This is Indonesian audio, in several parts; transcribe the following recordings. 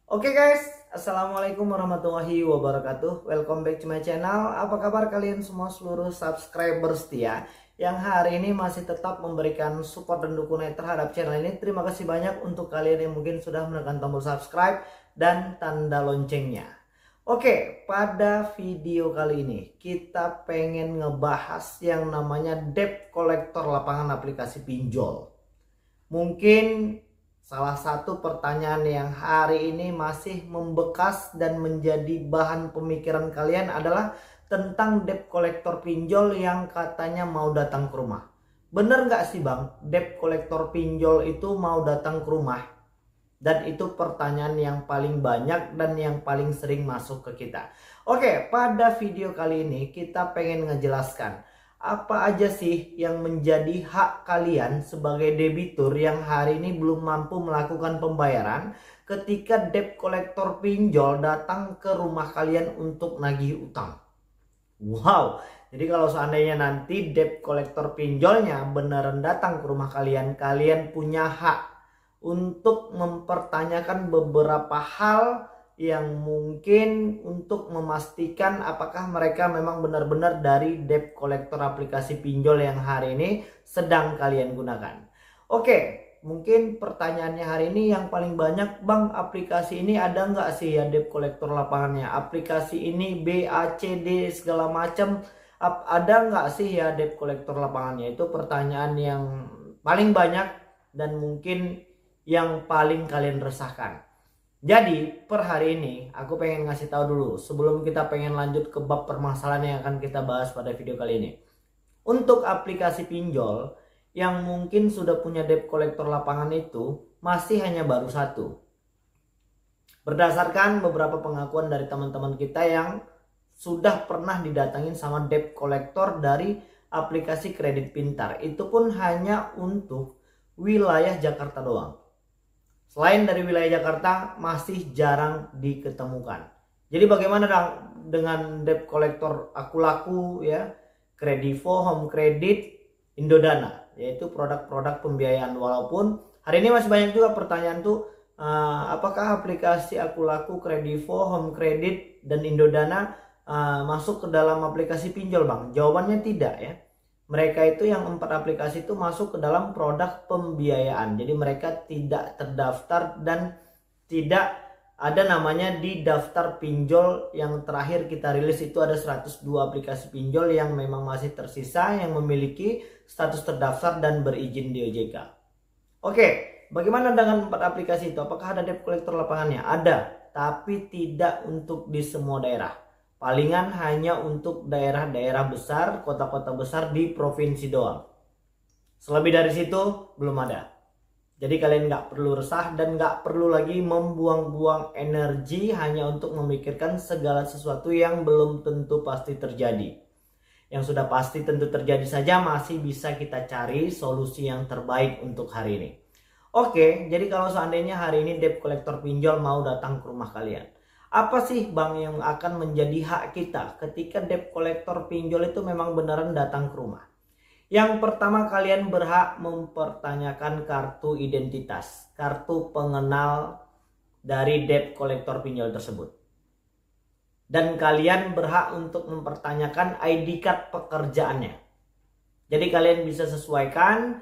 Oke guys, Assalamualaikum warahmatullahi wabarakatuh. Welcome back to my channel. Apa kabar kalian semua seluruh subscriber setia yang hari ini masih tetap memberikan support dan dukungan terhadap channel ini. Terima kasih banyak untuk kalian yang mungkin sudah menekan tombol subscribe dan tanda loncengnya. Oke, pada video kali ini kita pengen ngebahas yang namanya debt collector lapangan aplikasi pinjol. Mungkin salah satu pertanyaan yang hari ini masih membekas dan menjadi bahan pemikiran kalian adalah tentang debt collector pinjol yang katanya mau datang ke rumah. Bener nggak sih bang, debt collector pinjol itu mau datang ke rumah? Dan itu pertanyaan yang paling banyak dan yang paling sering masuk ke kita. Oke, pada video kali ini kita pengen ngejelaskan apa aja sih yang menjadi hak kalian sebagai debitur yang hari ini belum mampu melakukan pembayaran ketika debt collector pinjol datang ke rumah kalian untuk nagih utang. Wow, jadi kalau seandainya nanti debt collector pinjolnya beneran datang ke rumah kalian, kalian punya hak untuk mempertanyakan beberapa hal yang mungkin untuk memastikan apakah mereka memang benar-benar dari debt collector aplikasi pinjol yang hari ini sedang kalian gunakan. Oke, mungkin pertanyaannya hari ini yang paling banyak, bang, aplikasi ini ada nggak sih ya debt collector lapangannya? Aplikasi ini B, A, C, D segala macam, ada nggak sih ya debt collector lapangannya? Itu pertanyaan yang paling banyak dan mungkin yang paling kalian resahkan. Jadi per hari ini aku pengen ngasih tahu dulu sebelum kita pengen lanjut ke bab permasalahan yang akan kita bahas pada video kali ini. Untuk aplikasi pinjol yang mungkin sudah punya debt collector lapangan itu masih hanya baru satu. Berdasarkan beberapa pengakuan dari teman-teman kita yang sudah pernah didatangin sama debt collector dari aplikasi kredit pintar, itu pun hanya untuk wilayah Jakarta doang. Selain dari wilayah Jakarta masih jarang diketemukan. Jadi bagaimana dengan debt collector aku laku ya, Kredivo, Home Credit, Indodana, yaitu produk-produk pembiayaan. Walaupun hari ini masih banyak juga pertanyaan tuh, apakah aplikasi aku laku, Kredivo, Home Credit, dan Indodana masuk ke dalam aplikasi pinjol bang? Jawabannya tidak ya. Mereka itu yang 4 aplikasi itu masuk ke dalam produk pembiayaan. Jadi mereka tidak terdaftar dan tidak ada namanya di daftar pinjol. Yang terakhir kita rilis itu ada 102 aplikasi pinjol yang memang masih tersisa yang memiliki status terdaftar dan berizin di OJK. Oke, bagaimana dengan 4 aplikasi itu? Apakah ada debt collector lapangannya? Ada, tapi tidak untuk di semua daerah. Palingan hanya untuk daerah-daerah besar, kota-kota besar di provinsi doang. Selebih dari situ belum ada. Jadi kalian nggak perlu resah dan nggak perlu lagi membuang-buang energi hanya untuk memikirkan segala sesuatu yang belum tentu pasti terjadi. Yang sudah pasti tentu terjadi saja masih bisa kita cari solusi yang terbaik untuk hari ini. Oke, jadi kalau seandainya hari ini debt collector pinjol mau datang ke rumah kalian, apa sih bang yang akan menjadi hak kita ketika debt collector pinjol itu memang beneran datang ke rumah? Yang pertama, kalian berhak mempertanyakan kartu identitas, kartu pengenal dari debt collector pinjol tersebut. Dan kalian berhak untuk mempertanyakan ID card pekerjaannya. Jadi kalian bisa sesuaikan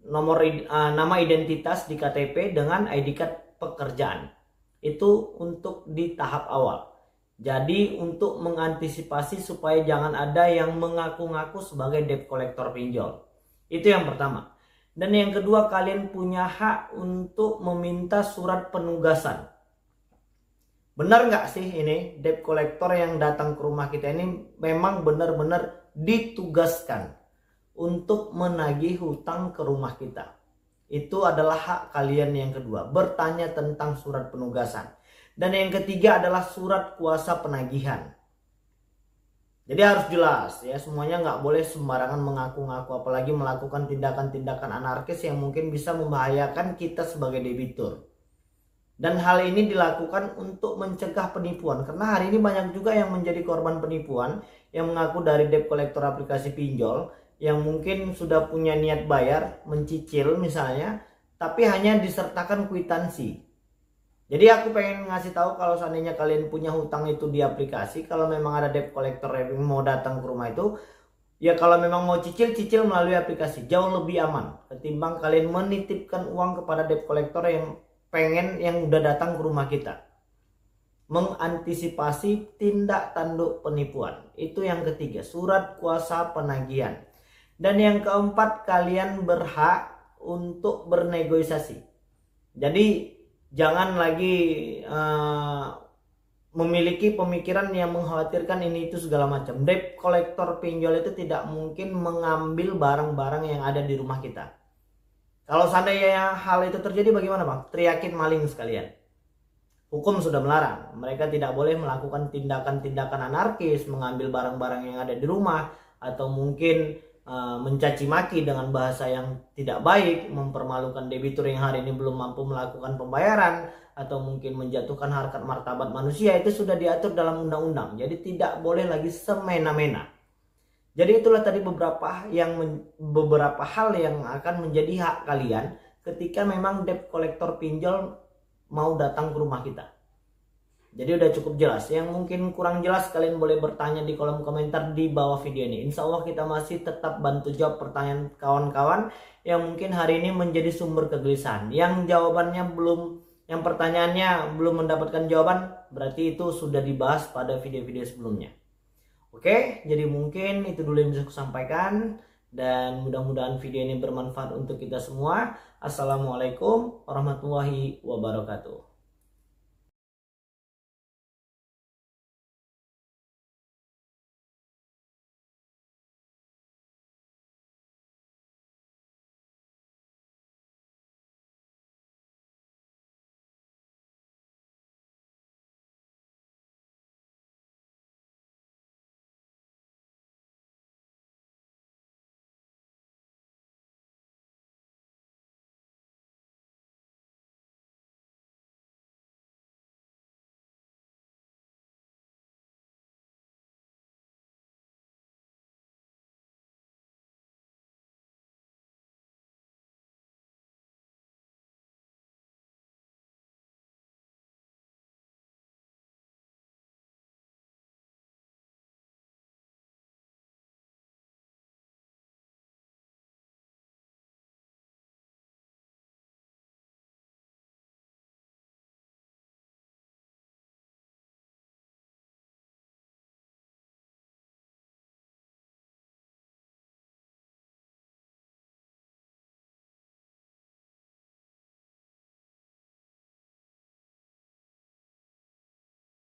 nama identitas di KTP dengan ID card pekerjaan. Itu untuk di tahap awal. Jadi untuk mengantisipasi supaya jangan ada yang mengaku-ngaku sebagai debt collector pinjol. Itu yang pertama. Dan yang kedua, kalian punya hak untuk meminta surat penugasan. Benar nggak sih ini debt collector yang datang ke rumah kita ini memang benar-benar ditugaskan untuk menagih hutang ke rumah kita? Itu adalah hak kalian yang kedua, bertanya tentang surat penugasan. Dan yang ketiga adalah surat kuasa penagihan. Jadi harus jelas ya, semuanya nggak boleh sembarangan mengaku-ngaku, apalagi melakukan tindakan-tindakan anarkis yang mungkin bisa membahayakan kita sebagai debitur. Dan hal ini dilakukan untuk mencegah penipuan, karena hari ini banyak juga yang menjadi korban penipuan yang mengaku dari debt collector aplikasi pinjol, yang mungkin sudah punya niat bayar, mencicil misalnya, tapi hanya disertakan kwitansi. Jadi aku pengen ngasih tahu kalau seandainya kalian punya hutang itu di aplikasi, kalau memang ada debt collector yang mau datang ke rumah itu, ya kalau memang mau cicil melalui aplikasi, jauh lebih aman ketimbang kalian menitipkan uang kepada debt collector yang udah datang ke rumah kita. Mengantisipasi tindak tanduk penipuan. Itu yang ketiga, surat kuasa penagihan. Dan yang keempat, kalian berhak untuk bernegosiasi. Jadi jangan lagi memiliki pemikiran yang mengkhawatirkan ini itu segala macam. Debt collector pinjol itu tidak mungkin mengambil barang-barang yang ada di rumah kita. Kalau seandainya hal itu terjadi bagaimana bang? Teriakin maling sekalian. Hukum sudah melarang. Mereka tidak boleh melakukan tindakan-tindakan anarkis, mengambil barang-barang yang ada di rumah, atau mungkin mencaci maki dengan bahasa yang tidak baik, mempermalukan debitur yang hari ini belum mampu melakukan pembayaran, atau mungkin menjatuhkan harkat martabat manusia. Itu sudah diatur dalam undang-undang. Jadi tidak boleh lagi semena-mena. Jadi itulah tadi beberapa hal yang akan menjadi hak kalian ketika memang debt collector pinjol mau datang ke rumah kita. Jadi udah cukup jelas. Yang mungkin kurang jelas kalian boleh bertanya di kolom komentar di bawah video ini. Insya Allah kita masih tetap bantu jawab pertanyaan kawan-kawan yang mungkin hari ini menjadi sumber kegelisahan. Yang pertanyaannya belum mendapatkan jawaban, berarti itu sudah dibahas pada video-video sebelumnya. Oke, jadi mungkin itu dulu yang bisa aku sampaikan. Dan mudah-mudahan video ini bermanfaat untuk kita semua. Assalamualaikum warahmatullahi wabarakatuh.